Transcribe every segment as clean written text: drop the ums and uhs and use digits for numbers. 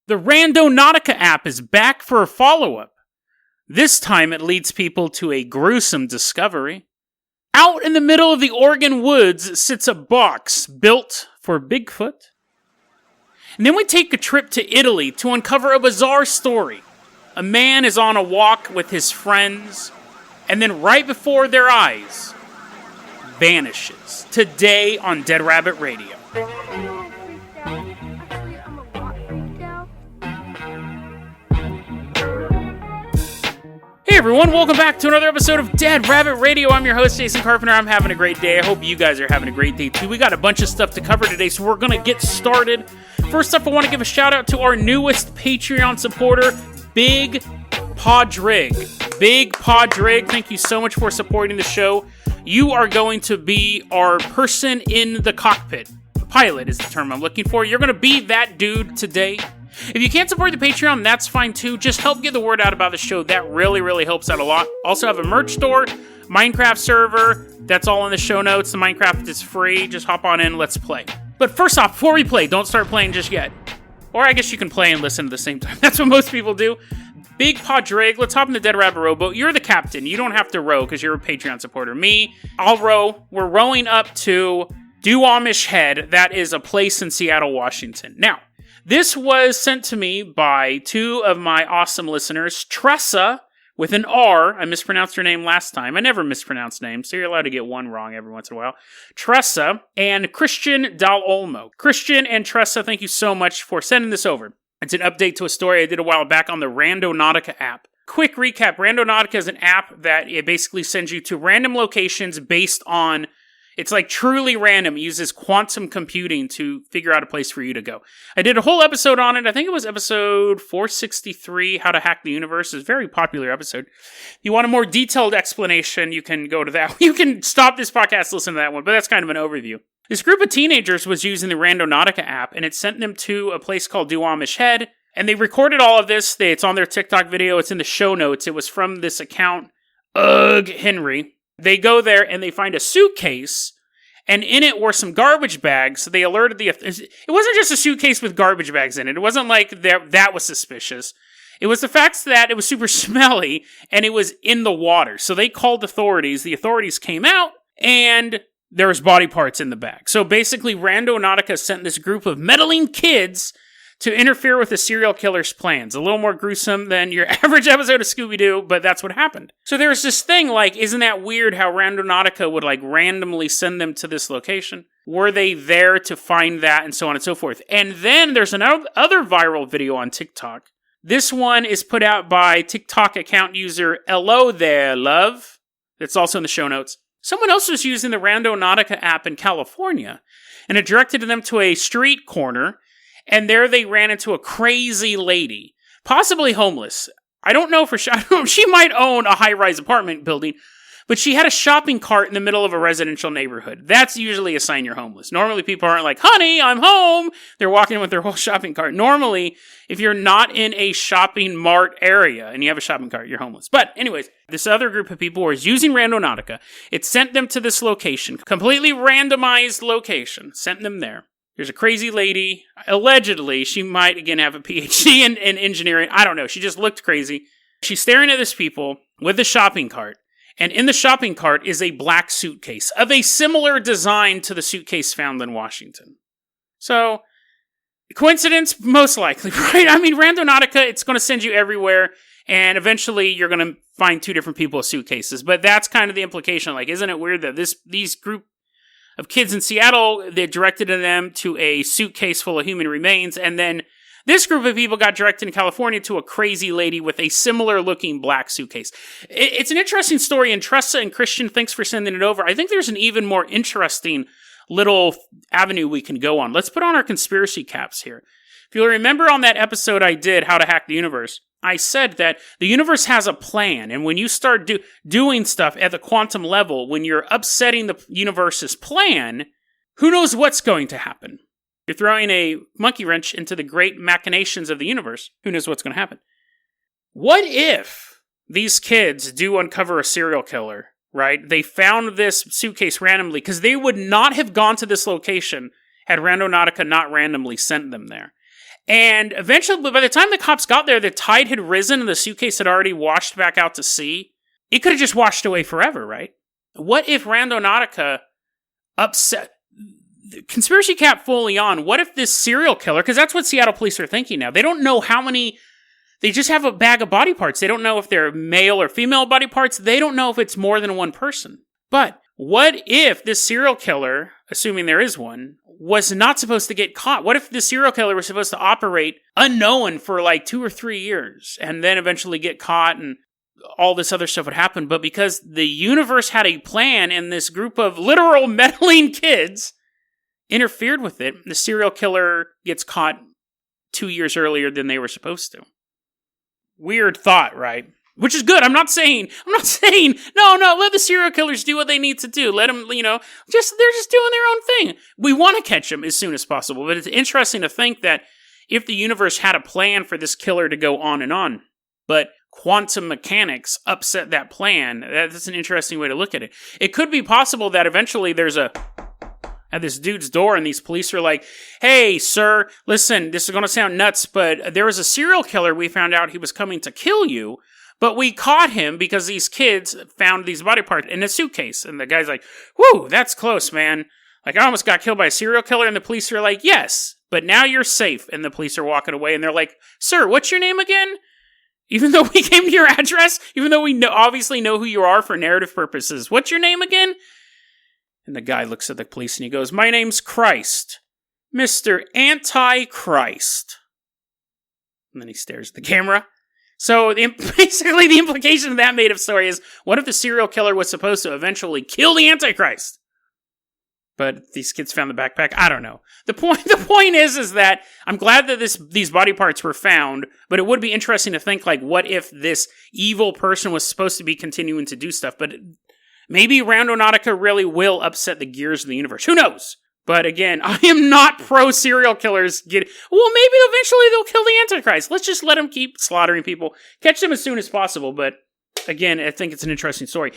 The Randonautica app is back for a follow-up. This time it leads people to a gruesome discovery. Out in the middle of the Oregon woods sits a box built for Bigfoot. And then we take a trip to Italy to uncover a bizarre story. A man is on a walk with his friends, and then right before their eyes, vanishes. Today on Dead Rabbit Radio. Hey everyone, welcome back to another episode of Dead Rabbit Radio. I'm your host, Jason Carpenter. I'm having a great day. I hope you guys are having a great day too. We got a bunch of stuff to cover today, so we're going to get started. First up, I want to give a shout out to our newest Patreon supporter, Big Podrig. Big Podrig, thank you so much for supporting the show. You are going to be our person in the cockpit. Pilot is the term I'm looking for. You're going to be that dude today. If you can't support the Patreon, that's fine too. Just help get the word out about the show. That really helps out a lot. Also have a merch store, Minecraft server. That's all in the show notes. The Minecraft is free. Just hop on in. Let's play. But first off, before we play, don't start playing just yet. Or I guess you can play and listen at the same time. That's what most people do. Big Podrig, let's hop in the Dead Rabbit rowboat. You're the captain. You don't have to row because you're a Patreon supporter. Me, I'll row. We're rowing up to Duwamish Head. That is a place in Seattle, Washington. Now, this was sent to me by two of my awesome listeners, Tressa, with an R. I mispronounced her name last time. I never mispronounce names, so you're allowed to get one wrong every once in a while. Tressa and Christian Dal Olmo. Christian and Tressa, thank you so much for sending this over. It's an update to a story I did a while back on the Randonautica app. Quick recap, Randonautica is an app that it basically sends you to random locations based on, it's like truly random. It uses quantum computing to figure out a place for you to go. I did a whole episode on it. I think it was episode 463, How to Hack the Universe. It's a very popular episode. If you want a more detailed explanation, you can go to that. You can stop this podcast, listen to that one, but that's kind of an overview. This group of teenagers was using the Randonautica app, and it sent them to a place called Duwamish Head, and they recorded all of this. It's on their TikTok video. It's in the show notes. It was from this account, ughhenry. They go there and they find a suitcase, and in it were some garbage bags. So they alerted it wasn't just a suitcase with garbage bags in it. It wasn't like that was suspicious. It was the fact that it was super smelly and it was in the water. So they called authorities. The authorities came out and there was body parts in the bag. So basically Randonautica sent this group of meddling kids to interfere with the serial killer's plans. A little more gruesome than your average episode of Scooby-Doo, but that's what happened. So there's this thing like, isn't that weird how Randonautica would like randomly send them to this location? Were they there to find that and so on and so forth? And then there's another viral video on TikTok. This one is put out by TikTok account user ellotheyahlove. That's also in the show notes. Someone else was using the Randonautica app in California, and it directed them to a street corner. And there they ran into a crazy lady, possibly homeless. I don't know for sure. She might own a high-rise apartment building, but she had a shopping cart in the middle of a residential neighborhood. That's usually a sign you're homeless. Normally people aren't like, honey, I'm home. They're walking with their whole shopping cart. Normally, if you're not in a shopping mart area and you have a shopping cart, you're homeless. But anyways, this other group of people was using Randonautica. It sent them to this location, completely randomized location, sent them there. There's a crazy lady. Allegedly, she might, again, have a PhD in engineering. I don't know. She just looked crazy. She's staring at these people with a shopping cart. And in the shopping cart is a black suitcase of a similar design to the suitcase found in Washington. So, coincidence? Most likely, right? I mean, Randonautica, it's going to send you everywhere. And eventually, you're going to find two different people with suitcases. But that's kind of the implication. Like, isn't it weird that these group of kids in Seattle, they directed them to a suitcase full of human remains, and then this group of people got directed in California to a crazy lady with a similar-looking black suitcase. It's an interesting story, and Tressa and Christian, thanks for sending it over. I think there's an even more interesting little avenue we can go on. Let's put on our conspiracy caps here. If you'll remember on that episode I did, How to Hack the Universe, I said that the universe has a plan, and when you start doing stuff at the quantum level, when you're upsetting the universe's plan, who knows what's going to happen? You're throwing a monkey wrench into the great machinations of the universe. Who knows what's going to happen? What if these kids do uncover a serial killer, right? They found this suitcase randomly, because they would not have gone to this location had Randonautica not randomly sent them there. And eventually, by the time the cops got there, the tide had risen and the suitcase had already washed back out to sea. It could have just washed away forever, right? What if Randonautica upset... Conspiracy cap fully on. What if this serial killer... Because that's what Seattle police are thinking now. They don't know how many... They just have a bag of body parts. They don't know if they're male or female body parts. They don't know if it's more than one person. But what if this serial killer, assuming there is one, was not supposed to get caught? What if the serial killer was supposed to operate unknown for like 2 or 3 years and then eventually get caught and all this other stuff would happen? But because the universe had a plan and this group of literal meddling kids interfered with it, the serial killer gets caught 2 years earlier than they were supposed to. Weird thought, right? Which is good. I'm not saying, no, let the serial killers do what they need to do. Let them, they're just doing their own thing. We want to catch them as soon as possible, but it's interesting to think that if the universe had a plan for this killer to go on and on, but quantum mechanics upset that plan, that's an interesting way to look at it. It could be possible that eventually there's at this dude's door, and these police are like, hey, sir, listen, this is going to sound nuts, but there was a serial killer. We found out he was coming to kill you, but we caught him because these kids found these body parts in a suitcase. And the guy's like, whew, that's close, man. Like, I almost got killed by a serial killer. And the police are like, yes, but now you're safe. And the police are walking away, and they're like, sir, what's your name again? Even though we came to your address, even though we obviously know who you are for narrative purposes, what's your name again? And the guy looks at the police and he goes, my name's Christ. Mr. Antichrist. And then he stares at the camera. So basically the implication of that made-up story is, what if the serial killer was supposed to eventually kill the Antichrist? But these kids found the backpack. I don't know. The point is that I'm glad that these body parts were found, but it would be interesting to think, like, what if this evil person was supposed to be continuing to do stuff, but maybe Randonautica really will upset the gears of the universe. Who knows? But again, I am not pro serial killers maybe eventually they'll kill the Antichrist. Let's just let them keep slaughtering people. Catch them as soon as possible. But again, I think it's an interesting story.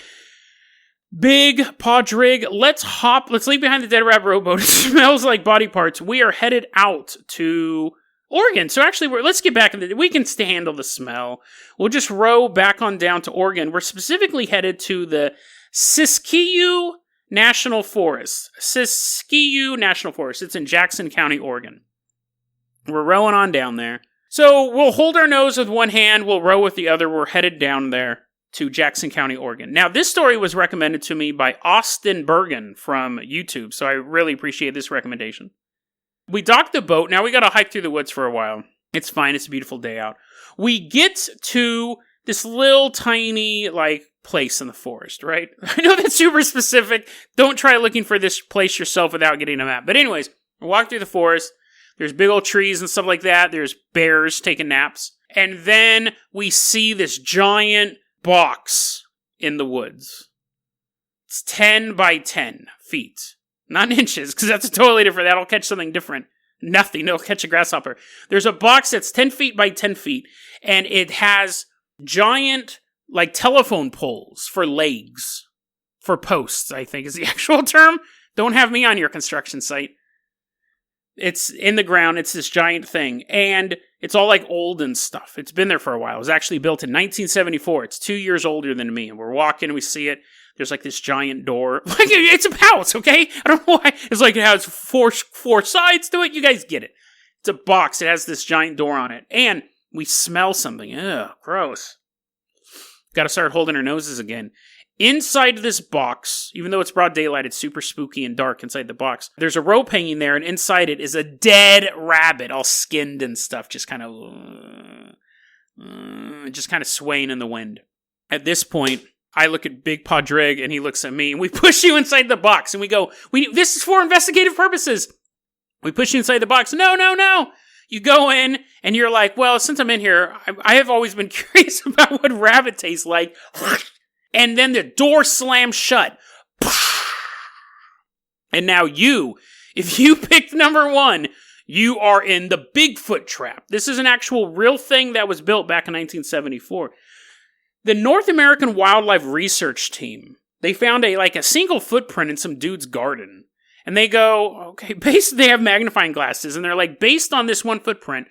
Big Podrig, let's leave behind the dead rabbit rowboat. It smells like body parts. We are headed out to Oregon. So actually, let's get back we can handle the smell. We'll just row back on down to Oregon. We're specifically headed to the Siskiyou National Forest. Siskiyou National Forest. It's in Jackson County, Oregon. We're rowing on down there. So we'll hold our nose with one hand, we'll row with the other. We're headed down there to Jackson County, Oregon. Now, this story was recommended to me by Austin Bergen from YouTube, so I really appreciate this recommendation. We docked the boat. Now we gotta hike through the woods for a while. It's fine. It's a beautiful day out. We get to this little tiny, place in the forest, right? I know that's super specific. Don't try looking for this place yourself without getting a map. But anyways, we walk through the forest. There's big old trees and stuff like that. There's bears taking naps. And then we see this giant box in the woods. It's 10 by 10 feet. Not inches, because that's totally different. That'll catch something different. Nothing. It'll catch a grasshopper. There's a box that's 10 feet by 10 feet, and it has giant telephone poles for legs, for posts, I think is the actual term. Don't have me on your construction site. It's in the ground. It's this giant thing, and it's all old and stuff. It's been there for a while. It was actually built in 1974. It's 2 years older than me, and we're walking, and we see it. There's this giant door. It's a house, okay? I don't know why. It's it has four sides to it. You guys get it. It's a box. It has this giant door on it, and we smell something. Ugh, gross. Got to start holding our noses again. Inside this box, even though it's broad daylight, it's super spooky and dark inside the box. There's a rope hanging there, and inside it is a dead rabbit, all skinned and stuff, just kind of swaying in the wind. At this point, I look at Big Podrig, and he looks at me, and we push you inside the box, and we go, this is for investigative purposes. We push you inside the box. No. You go in, and you're like, well, since I'm in here, I have always been curious about what rabbit tastes like. And then the door slams shut. And now if you picked number 1, you are in the Bigfoot trap. This is an actual real thing that was built back in 1974. The North American Wildlife Research Team, they found a single footprint in some dude's garden. And they go, okay, they have magnifying glasses, and they're like, based on this one footprint,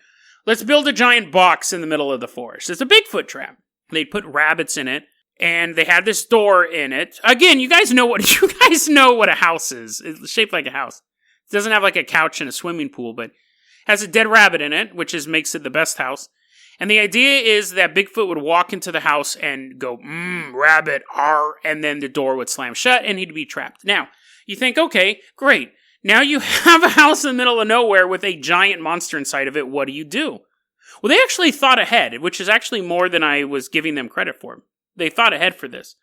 let's build a giant box in the middle of the forest. It's a Bigfoot trap. They'd put rabbits in it, and they had this door in it. Again, you guys know what a house is. It's shaped like a house. It doesn't have like a couch and a swimming pool, but has a dead rabbit in it, which makes it the best house. And the idea is that Bigfoot would walk into the house and go, rabbit, arr, and then the door would slam shut and he'd be trapped. Now, you think, okay, great. Now you have a house in the middle of nowhere with a giant monster inside of it. What do? Well, they actually thought ahead, which is actually more than I was giving them credit for. They thought ahead for this.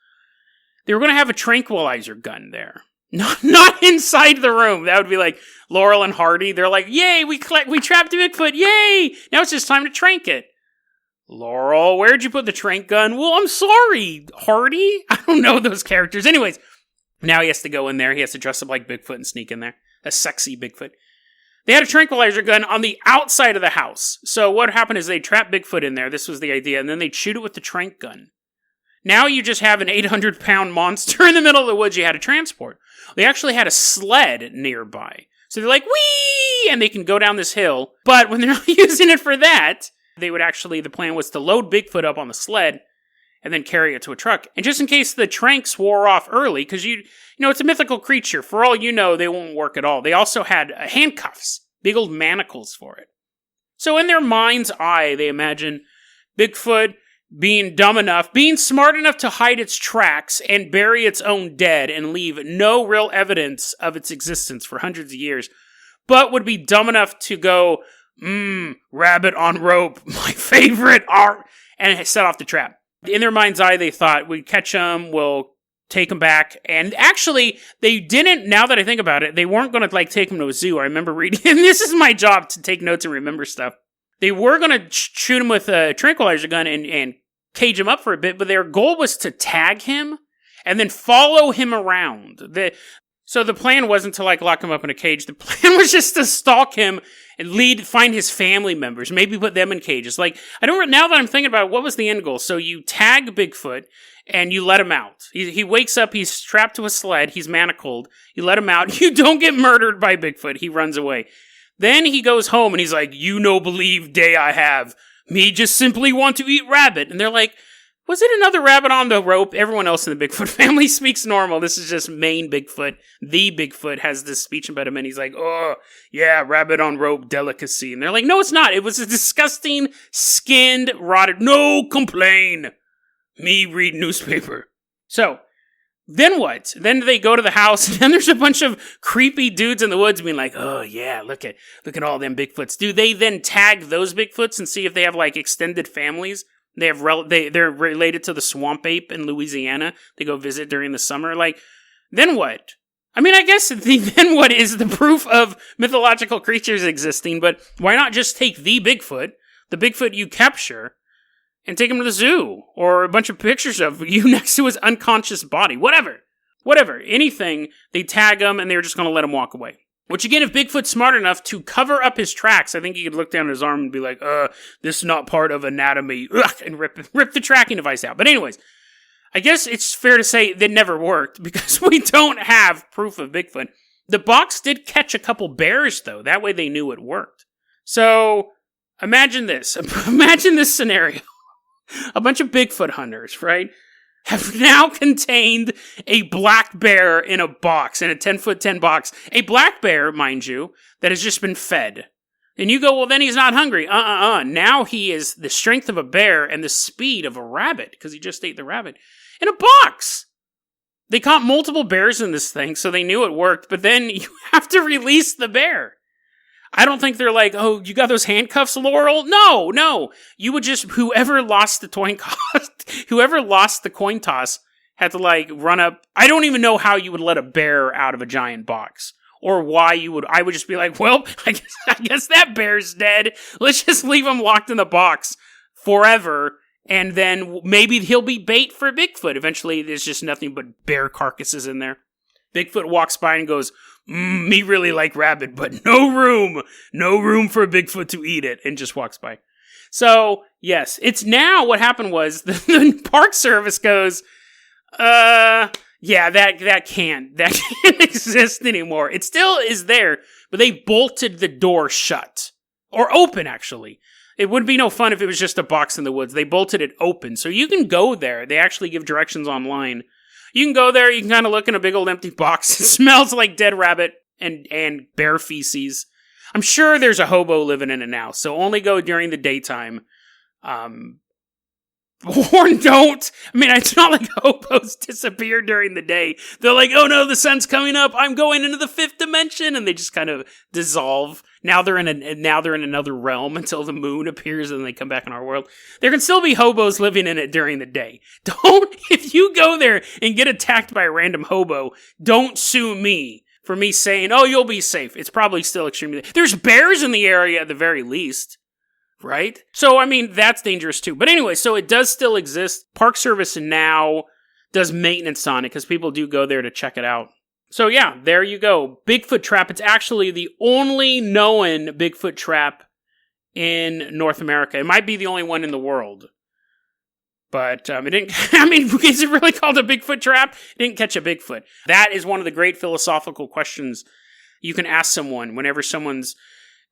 They were going to have a tranquilizer gun there. Not inside the room. That would be like Laurel and Hardy. They're like, yay, we trapped a Bigfoot. Yay! Now it's just time to trank it. Laurel, where'd you put the trank gun? Well, I'm sorry, Hardy. I don't know those characters. Anyways, now he has to go in there. He has to dress up like Bigfoot and sneak in there. A sexy Bigfoot. They had a tranquilizer gun on the outside of the house. So what happened is they trapped Bigfoot in there. This was the idea. And then they'd shoot it with the trank gun. Now you just have an 800-pound monster in the middle of the woods you had to transport. They actually had a sled nearby. So they're like, whee! And they can go down this hill. But when they're not using it for that, the plan was to load Bigfoot up on the sled and then carry it to a truck. And just in case the tranks wore off early, because you know, it's a mythical creature. For all you know, they won't work at all. They also had handcuffs, big old manacles for it. So in their mind's eye, they imagine Bigfoot being smart enough to hide its tracks and bury its own dead and leave no real evidence of its existence for hundreds of years, but would be dumb enough to go, rabbit on rope, my favorite, and set off the trap. In their mind's eye, they thought, we'd catch them, we'll take them back. And actually, they didn't, now that I think about it, they weren't going to take them to a zoo. I remember reading, and this is my job to take notes and remember stuff. They were going to shoot him with a tranquilizer gun and cage him up for a bit, but their goal was to tag him and then follow him around. So the plan wasn't to lock him up in a cage. The plan was just to stalk him and find his family members, maybe put them in cages. Now that I'm thinking about it, what was the end goal? So you tag Bigfoot and you let him out. He wakes up, he's strapped to a sled, he's manacled. You let him out. You don't get murdered by Bigfoot. He runs away. Then he goes home and he's like, you no believe day I have. Me just simply want to eat rabbit. And they're like, was it another rabbit on the rope? Everyone else in the Bigfoot family speaks normal. This is just main Bigfoot. The Bigfoot has this speech impediment. He's like, oh, yeah, rabbit on rope delicacy. And they're like, no, it's not. It was a disgusting, skinned, rotted, no complain. Me read newspaper. So, then what? Then they go to the house, and then there's a bunch of creepy dudes in the woods being like, oh yeah, look at all them Bigfoots. Do they then tag those Bigfoots and see if they have extended families? They're related to the swamp ape in Louisiana. They go visit during the summer. Then what? I mean, I guess then what is the proof of mythological creatures existing, but why not just take the Bigfoot you capture, and take him to the zoo, or a bunch of pictures of you next to his unconscious body. Whatever. Anything, they tag him, and they're just going to let him walk away. Which, again, if Bigfoot's smart enough to cover up his tracks, I think he could look down at his arm and be like, this is not part of anatomy, and rip the tracking device out. But anyways, I guess it's fair to say that never worked, because we don't have proof of Bigfoot. The box did catch a couple bears, though. That way they knew it worked. So, imagine this. Imagine this scenario. A bunch of Bigfoot hunters, right, have now contained a black bear in a box, in a 10-foot-10 box. A black bear, mind you, that has just been fed. And you go, well, then he's not hungry. Now he is the strength of a bear and the speed of a rabbit, because he just ate the rabbit, in a box. They caught multiple bears in this thing, so they knew it worked, but then you have to release the bear. I don't think they're like, oh, you got those handcuffs, Laurel? No. You would just, whoever lost the coin toss had to run up. I don't even know how you would let a bear out of a giant box. Or why I would just be like, well, I guess that bear's dead. Let's just leave him locked in the box forever. And then maybe he'll be bait for Bigfoot. Eventually, there's just nothing but bear carcasses in there. Bigfoot walks by and goes, me really like rabbit, but no room for Bigfoot to eat it, and just walks by. So, yes, it's now what happened was the Park Service goes, that can't exist anymore. It still is there, but they bolted the door shut. Or open, actually. It would be no fun if it was just a box in the woods. They bolted it open, so you can go there. They actually give directions online. You can go there, you can kind of look in a big old empty box. It smells like dead rabbit and bear feces. I'm sure there's a hobo living in it now, so only go during the daytime. Or don't. I mean, it's not like hobos disappear during the day. They're like, oh no, the sun's coming up. I'm going into the fifth dimension. And they just kind of dissolve. Now they're in another realm until the moon appears and they come back in our world. There can still be hobos living in it during the day. If you go there and get attacked by a random hobo, don't sue me for me saying, oh, you'll be safe. It's probably still extremely... There's bears in the area at the very least. Right? So, I mean, that's dangerous too. But anyway, so it does still exist. Park Service now does maintenance on it because people do go there to check it out. So yeah, there you go. Bigfoot trap. It's actually the only known Bigfoot trap in North America. It might be the only one in the world. But it didn't, I mean, is it really called a Bigfoot trap? It didn't catch a Bigfoot. That is one of the great philosophical questions you can ask someone whenever someone's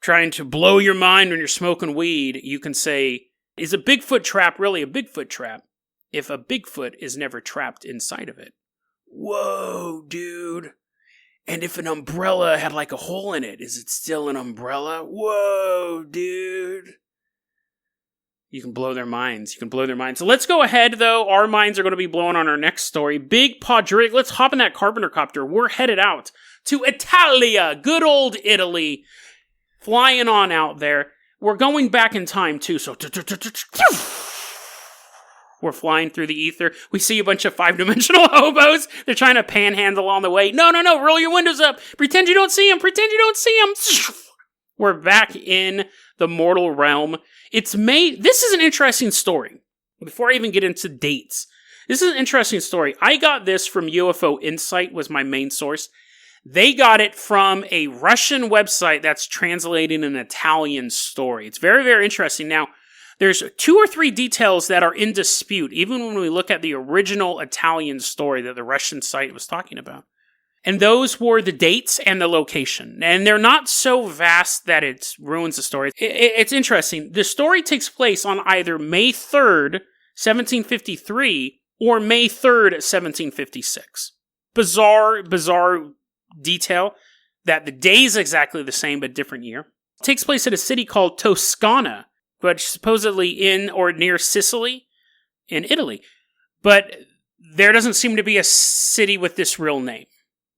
trying to blow your mind when you're smoking weed. You can say, is a Bigfoot trap really a Bigfoot trap if a Bigfoot is never trapped inside of it? Whoa, dude. And if an umbrella had like a hole in it, is it still an umbrella? Whoa, dude. You can blow their minds. So let's go ahead, though. Our minds are going to be blown on our next story. Big Podrig. Let's hop in that carpenter copter. We're headed out to Italia. Good old Italy. Flying on out there. We're going back in time, too, so... We're flying through the ether. We see a bunch of 5-dimensional hobos. They're trying to panhandle on the way. No, roll your windows up. Pretend you don't see them. We're back in the mortal realm. This is an interesting story. Before I even get into dates, this is an interesting story. I got this from UFO Insight, was my main source. They got it from a Russian website that's translating an Italian story. It's very, very interesting. Now, there's 2 or 3 details that are in dispute, even when we look at the original Italian story that the Russian site was talking about. And those were the dates and the location. And they're not so vast that it ruins the story. It's interesting. The story takes place on either May 3rd, 1753, or May 3rd, 1756. Bizarre detail that the day is exactly the same but different year. It takes place at a city called Toscana, but supposedly in or near Sicily in Italy. But there doesn't seem to be a city with this real name.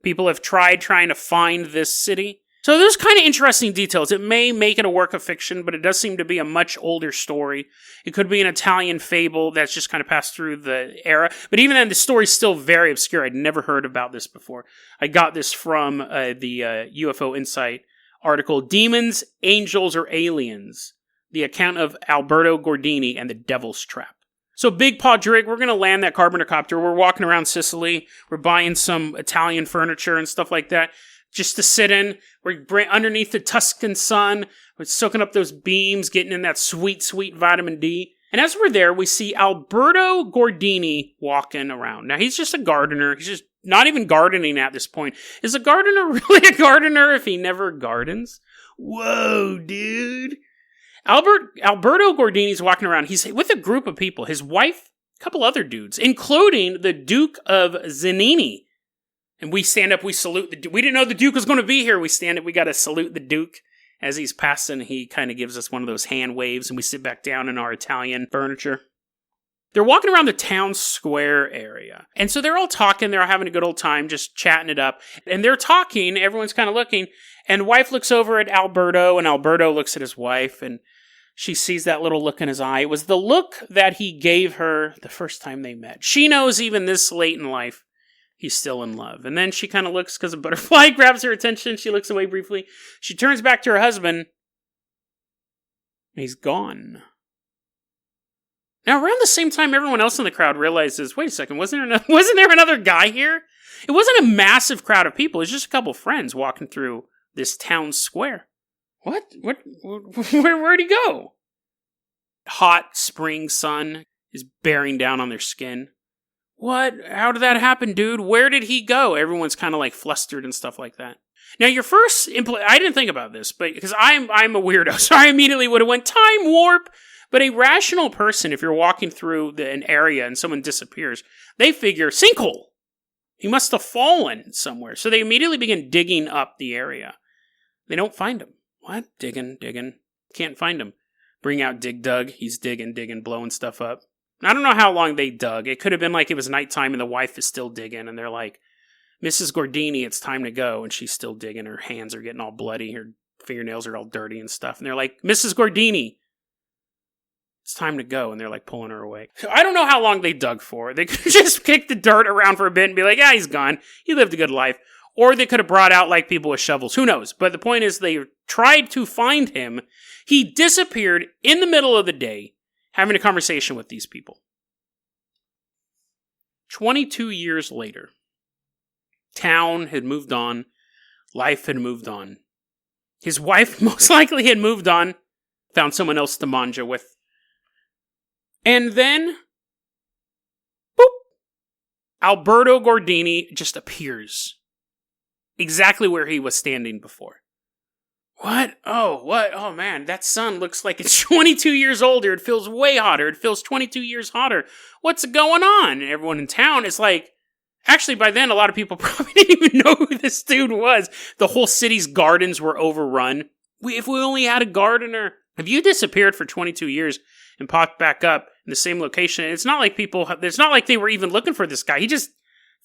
People have tried trying to find this city. So there's kind of interesting details. It may make it a work of fiction, but it does seem to be a much older story. It could be an Italian fable that's just kind of passed through the era. But even then, the story's still very obscure. I'd never heard about this before. I got this from the UFO Insight article, Demons, Angels, or Aliens, the account of Alberto Gordini and the Devil's Trap. So Big Paw Drake, we're going to land that carpenter copter. We're walking around Sicily. We're buying some Italian furniture and stuff like that just to sit in. We're underneath the Tuscan sun. We're soaking up those beams, getting in that sweet, sweet vitamin D. And as we're there, we see Alberto Gordini walking around. Now, he's just a gardener. He's just not even gardening at this point. Is a gardener really a gardener if he never gardens? Whoa, dude. Alberto Gordini's walking around. He's with a group of people. His wife, a couple other dudes, including the Duke of Zanini. And we stand up, we salute the Duke. We didn't know the Duke was going to be here. We stand up, we got to salute the Duke. As he's passing, he kind of gives us one of those hand waves, and we sit back down in our Italian furniture. They're walking around the town square area. And so they're all talking. They're all having a good old time, just chatting it up. And they're talking. Everyone's kind of looking. And wife looks over at Alberto, and Alberto looks at his wife, and she sees that little look in his eye. It was the look that he gave her the first time they met. She knows even this late in life, he's still in love. And then she kind of looks because a butterfly grabs her attention. She looks away briefly. She turns back to her husband. He's gone. Now, around the same time, everyone else in the crowd realizes, wait a second, wasn't there another guy here? It wasn't a massive crowd of people. It was just a couple friends walking through this town square. What? Where'd he go? Hot spring sun is bearing down on their skin. What? How did that happen, dude? Where did he go? Everyone's kind of like flustered and stuff like that. Now, your first I didn't think about this, but because I'm a weirdo, so I immediately would have went time warp. But a rational person, if you're walking through an area and someone disappears, they figure sinkhole. He must have fallen somewhere. So they immediately begin digging up the area. They don't find him. What? Digging. Can't find him. Bring out Dig Dug. He's digging, blowing stuff up. I don't know how long they dug. It could have been like it was nighttime and the wife is still digging and they're like, Mrs. Gordini, it's time to go. And she's still digging. Her hands are getting all bloody. Her fingernails are all dirty and stuff. And they're like, Mrs. Gordini, it's time to go. And they're like pulling her away. So I don't know how long they dug for. They could just kick the dirt around for a bit and be like, yeah, he's gone. He lived a good life. Or they could have brought out like people with shovels. Who knows? But the point is they tried to find him. He disappeared in the middle of the day having a conversation with these people. 22 years later. Town had moved on. Life had moved on. His wife most likely had moved on. Found someone else to manja with. And then, boop, Alberto Gordini just appears. Exactly where he was standing before. What? Oh man, that sun looks like it's 22 years older. It feels way hotter. It feels 22 years hotter. What's going on? And everyone in town is like, actually, by then, a lot of people probably didn't even know who this dude was. The whole city's gardens were overrun. If we only had a gardener. If you disappeared for 22 years and popped back up in the same location, it's not like they were even looking for this guy. He just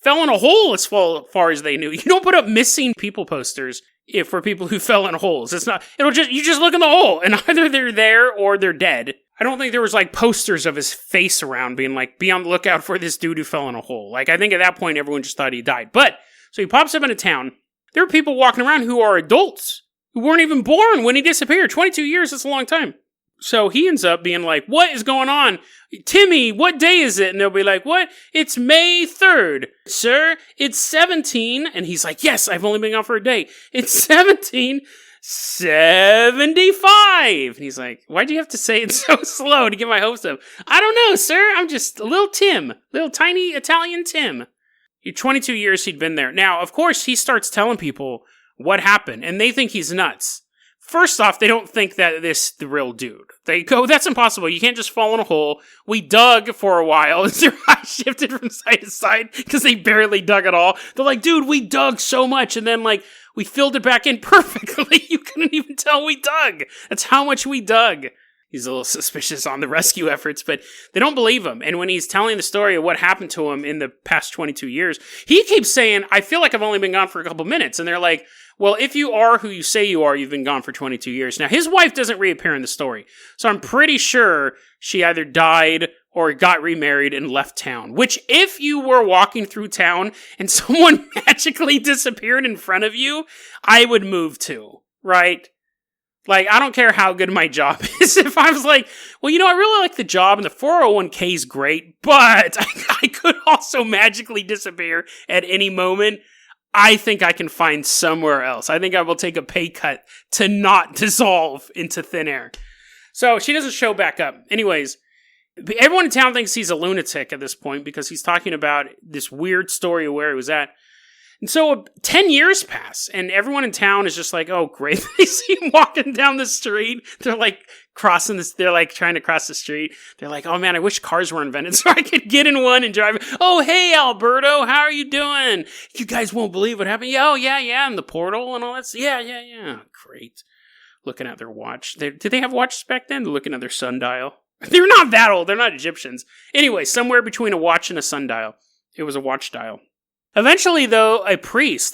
fell in a hole as far as they knew. You don't put up missing people posters for people who fell in holes. You just look in the hole, and either they're there or they're dead. I don't think there was like posters of his face around being like, be on the lookout for this dude who fell in a hole. Like, I think at that point, everyone just thought he died. But, so he pops up in a town. There are people walking around who are adults who weren't even born when he disappeared. 22 years, that's a long time. So he ends up being like, what is going on? Timmy, what day is it? And they'll be like, what? It's May 3rd. Sir, it's 17. And he's like, yes, I've only been gone for a day. It's 1775. And he's like, why'd you have to say it so slow to get my hopes up? I don't know, sir. I'm just a little Tim. Little tiny Italian Tim. 22 years he'd been there. Now, of course, he starts telling people what happened. And they think he's nuts. First off, they don't think that the real dude. They go, that's impossible. You can't just fall in a hole. We dug for a while. As their eyes shifted from side to side because they barely dug at all. They're like, dude, we dug so much. And then, like, we filled it back in perfectly. You couldn't even tell we dug. That's how much we dug. He's a little suspicious on the rescue efforts, but they don't believe him. And when he's telling the story of what happened to him in the past 22 years, he keeps saying, I feel like I've only been gone for a couple minutes. And they're like, well, if you are who you say you are, you've been gone for 22 years. Now, his wife doesn't reappear in the story. So I'm pretty sure she either died or got remarried and left town. Which, if you were walking through town and someone magically disappeared in front of you, I would move too, right? Like, I don't care how good my job is. If I was like, well, I really like the job and the 401k is great, but I could also magically disappear at any moment. I think I can find somewhere else. I think I will take a pay cut to not dissolve into thin air. So she doesn't show back up. Anyways, everyone in town thinks he's a lunatic at this point because he's talking about this weird story of where he was at. And so 10 years pass, and everyone in town is just like, oh, great. They see him walking down the street. They're like they're like trying to cross the street. They're like, oh man, I wish cars were invented so I could get in one and drive. Oh, hey, Alberto, how are you doing? You guys won't believe what happened. Yeah, oh, yeah, and the portal and all that. Yeah. Great. Looking at their watch. Did they have watches back then? They're looking at their sundial. They're not that old. They're not Egyptians. Anyway, somewhere between a watch and a sundial. It was a watch dial. Eventually, though, a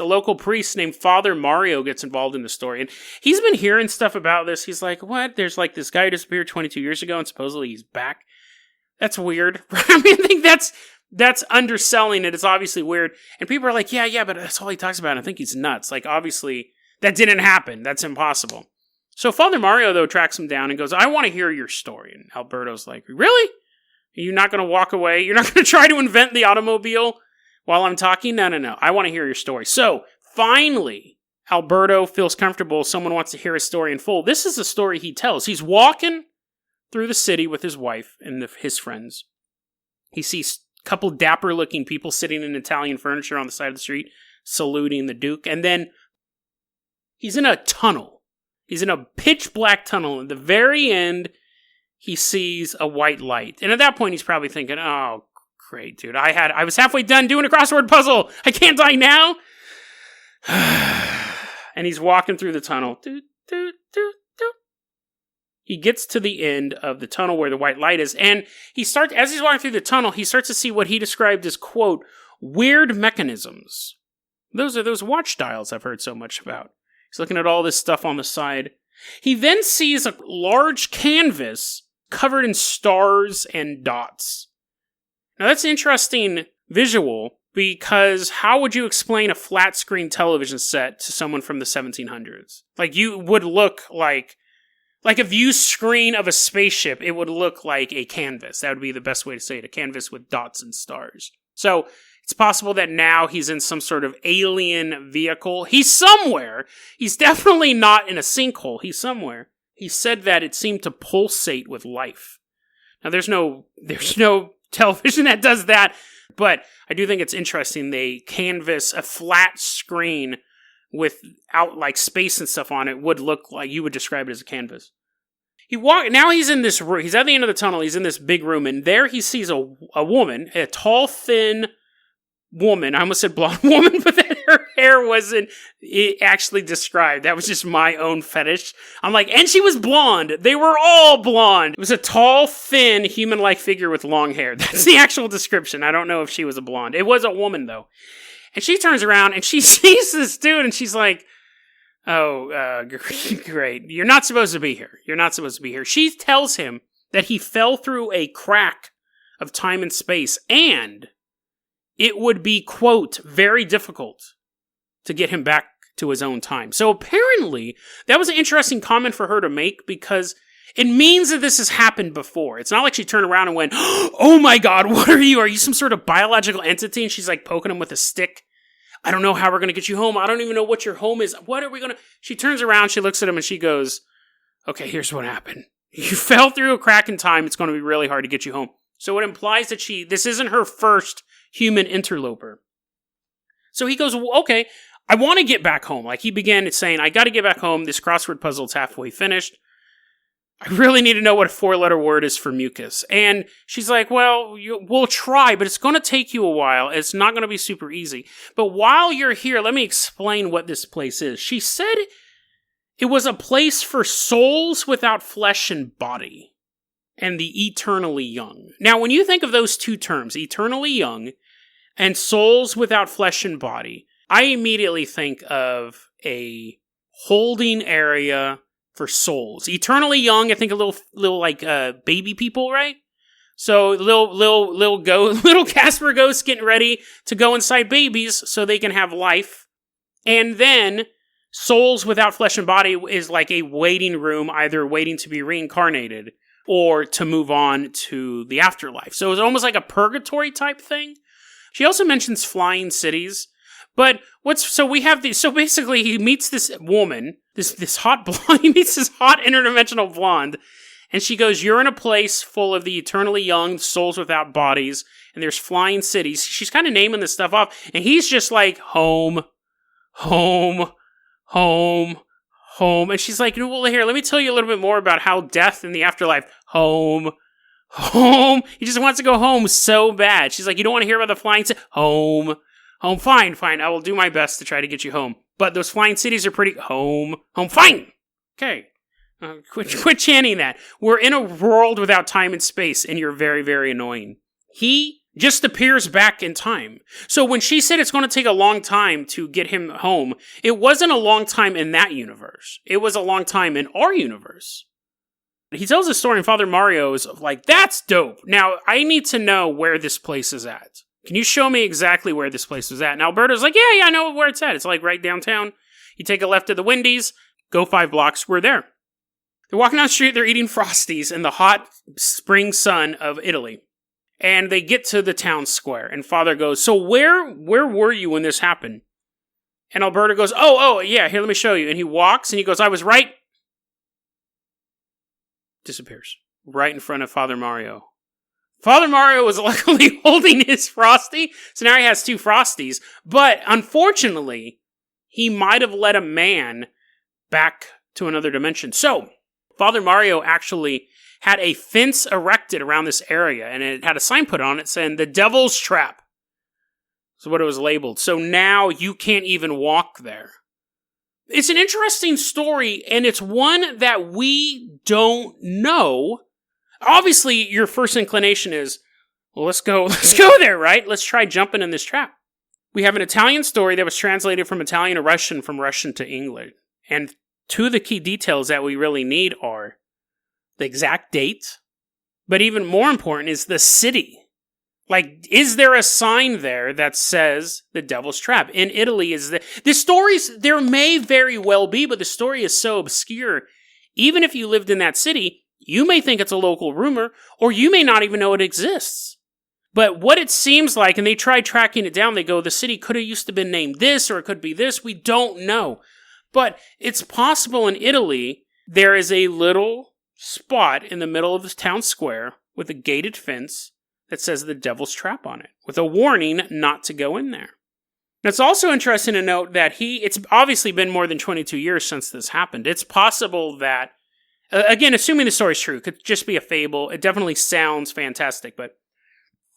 local priest named Father Mario gets involved in the story. And he's been hearing stuff about this. He's like, what? There's like this guy who disappeared 22 years ago and supposedly he's back. That's weird. I mean, I think that's underselling it. It's obviously weird. And people are like, yeah, but that's all he talks about. I think he's nuts. Like, obviously, that didn't happen. That's impossible. So Father Mario, though, tracks him down and goes, I want to hear your story. And Alberto's like, really? Are you not going to walk away? You're not going to try to invent the automobile while I'm talking? No. I want to hear your story. So, finally, Alberto feels comfortable. Someone wants to hear his story in full. This is the story he tells. He's walking through the city with his wife and his friends. He sees a couple dapper-looking people sitting in Italian furniture on the side of the street, saluting the Duke. And then, He's in a tunnel. He's in a pitch black tunnel. At the very end, he sees a white light. And at that point, he's probably thinking, oh, great, dude. I was halfway done doing a crossword puzzle. I can't die now. And he's walking through the tunnel. He gets to the end of the tunnel where the white light is. And as he's walking through the tunnel, he starts to see what he described as, quote, weird mechanisms. Those are those watch dials I've heard so much about. He's looking at all this stuff on the side. He then sees a large canvas covered in stars and dots. Now that's an interesting visual, because how would you explain a flat screen television set to someone from the 1700s? Like, you would look like a view screen of a spaceship, it would look like a canvas. That would be the best way to say it, a canvas with dots and stars. So it's possible that now he's in some sort of alien vehicle. He's somewhere. He's definitely not in a sinkhole. He's somewhere. He said that it seemed to pulsate with life. Now, there's no television that does that, but I do think it's interesting. They canvas a flat screen without like space and stuff on it would look like, you would describe it as a canvas. Now he's in this room. He's at the end of the tunnel. He's in this big room, and there he sees a woman, a tall, thin woman. I almost said blonde woman, but then her hair wasn't actually described. That was just my own fetish. I'm like, and she was blonde. They were all blonde. It was a tall, thin, human-like figure with long hair. That's the actual description. I don't know if she was a blonde. It was a woman, though. And she turns around and she sees this dude and she's like, oh, great. You're not supposed to be here. You're not supposed to be here. She tells him that he fell through a crack of time and space, and it would be, quote, very difficult to get him back to his own time. So apparently, that was an interesting comment for her to make, because it means that this has happened before. It's not like she turned around and went, oh my god, what are you? Are you some sort of biological entity? And she's like poking him with a stick. I don't know how we're going to get you home. I don't even know what your home is. What are we going to... She turns around, she looks at him, and she goes, okay, here's what happened. You fell through a crack in time. It's going to be really hard to get you home. So it implies that this isn't her first human interloper. So he goes, well, okay, I want to get back home. Like, he began saying, I got to get back home. This crossword puzzle is halfway finished. I really need to know what a 4-letter word is for mucus. And she's like, well, we'll try, but it's going to take you a while. It's not going to be super easy. But while you're here, let me explain what this place is. She said it was a place for souls without flesh and body, and the eternally young. Now, when you think of those two terms, eternally young and souls without flesh and body, I immediately think of a holding area for souls. Eternally young, I think a little like baby people, right? So little Casper ghosts getting ready to go inside babies so they can have life. And then souls without flesh and body is like a waiting room, either waiting to be reincarnated or to move on to the afterlife. So it's almost like a purgatory type thing. She also mentions flying cities. But so basically he meets this woman, this hot blonde, he meets this hot interdimensional blonde, and she goes, you're in a place full of the eternally young, souls without bodies, and there's flying cities. She's kind of naming this stuff off, and he's just like, home, home, home, home. And she's like, well, here, let me tell you a little bit more about how death and the afterlife, home, home. He just wants to go home so bad. She's like, you don't want to hear about the flying cities? Home. Home, fine. I will do my best to try to get you home. But those flying cities are pretty... Home, fine! Okay. Quit chanting that. We're in a world without time and space, and you're very, very annoying. He just appears back in time. So when she said it's going to take a long time to get him home, it wasn't a long time in that universe. It was a long time in our universe. He tells a story, and Father Mario is like, that's dope. Now, I need to know where this place is at. Can you show me exactly where this place was at? And Alberto's like, yeah, I know where it's at. It's like right downtown. You take a left at the Wendy's, go 5 blocks, we're there. They're walking down the street, they're eating Frosties in the hot spring sun of Italy. And they get to the town square, and Father goes, so where were you when this happened? And Alberto goes, oh, yeah, here, let me show you. And he walks, and he goes, I was right. Disappears. Right in front of Father Mario. Father Mario was luckily holding his Frosty, so now he has 2 Frosties. But unfortunately, he might have let a man back to another dimension. So, Father Mario actually had a fence erected around this area, and it had a sign put on it saying, "The Devil's Trap." That's what it was labeled. So now you can't even walk there. It's an interesting story, and it's one that we don't know. Obviously, your first inclination is, well, let's go there, right? Let's try jumping in this trap. We have an Italian story that was translated from Italian to Russian, from Russian to English. And two of the key details that we really need are the exact date, but even more important is the city. Like, is there a sign there that says the Devil's Trap? In Italy, the stories, there may very well be, but the story is so obscure. Even if you lived in that city, you may think it's a local rumor, or you may not even know it exists. But what it seems like, and they tried tracking it down, they go, the city could have used to been named this, or it could be this, we don't know. But it's possible in Italy, there is a little spot in the middle of the town square with a gated fence that says the Devil's Trap on it, with a warning not to go in there. It's also interesting to note that it's obviously been more than 22 years since this happened. It's possible that, again, assuming the story's true, it could just be a fable. It definitely sounds fantastic, but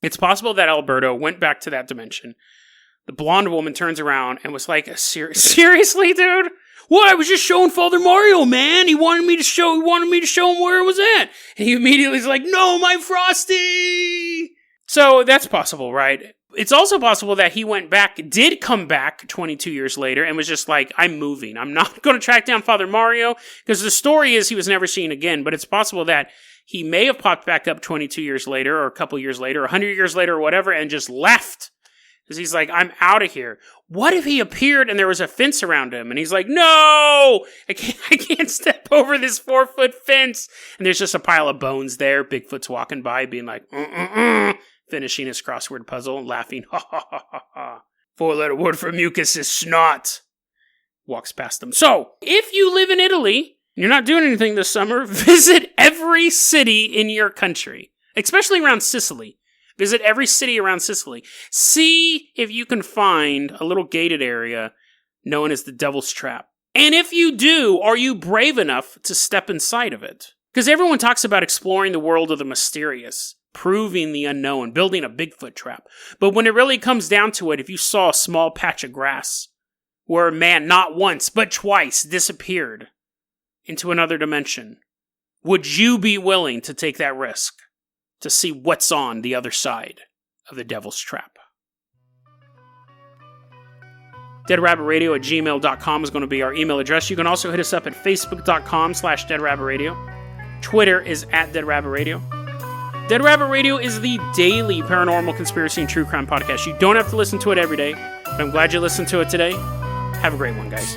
it's possible that Alberto went back to that dimension. The blonde woman turns around and was like, seriously, dude? Well, I was just showing Father Mario, man. He wanted me to show him where it was at. And he immediately is like, no, my Frosty! So that's possible, right? It's also possible that he did come back 22 years later and was just like, I'm moving. I'm not going to track down Father Mario, because the story is he was never seen again, but it's possible that he may have popped back up 22 years later, or a couple years later, 100 years later, or whatever, and just left. Because he's like, I'm out of here. What if he appeared and there was a fence around him? And he's like, no! I can't step over this 4-foot fence. And there's just a pile of bones there. Bigfoot's walking by being like, finishing his crossword puzzle and laughing. Ha ha ha ha ha. 4-letter word for mucus is snot. Walks past them. So, if you live in Italy, and you're not doing anything this summer, visit every city in your country. Especially around Sicily. Visit every city around Sicily. See if you can find a little gated area known as the Devil's Trap. And if you do, are you brave enough to step inside of it? Because everyone talks about exploring the world of the mysterious, proving the unknown, building a Bigfoot trap. But when it really comes down to it, if you saw a small patch of grass where a man not once but twice disappeared into another dimension, would you be willing to take that risk? To see what's on the other side of the Devil's Trap. DeadRabbitRadio@gmail.com is going to be our email address. You can also hit us up at Facebook.com/DeadRabbitRadio. Twitter is @DeadRabbitRadio. Dead Rabbit Radio is the daily paranormal conspiracy and true crime podcast. You don't have to listen to it every day, but I'm glad you listened to it today. Have a great one, guys.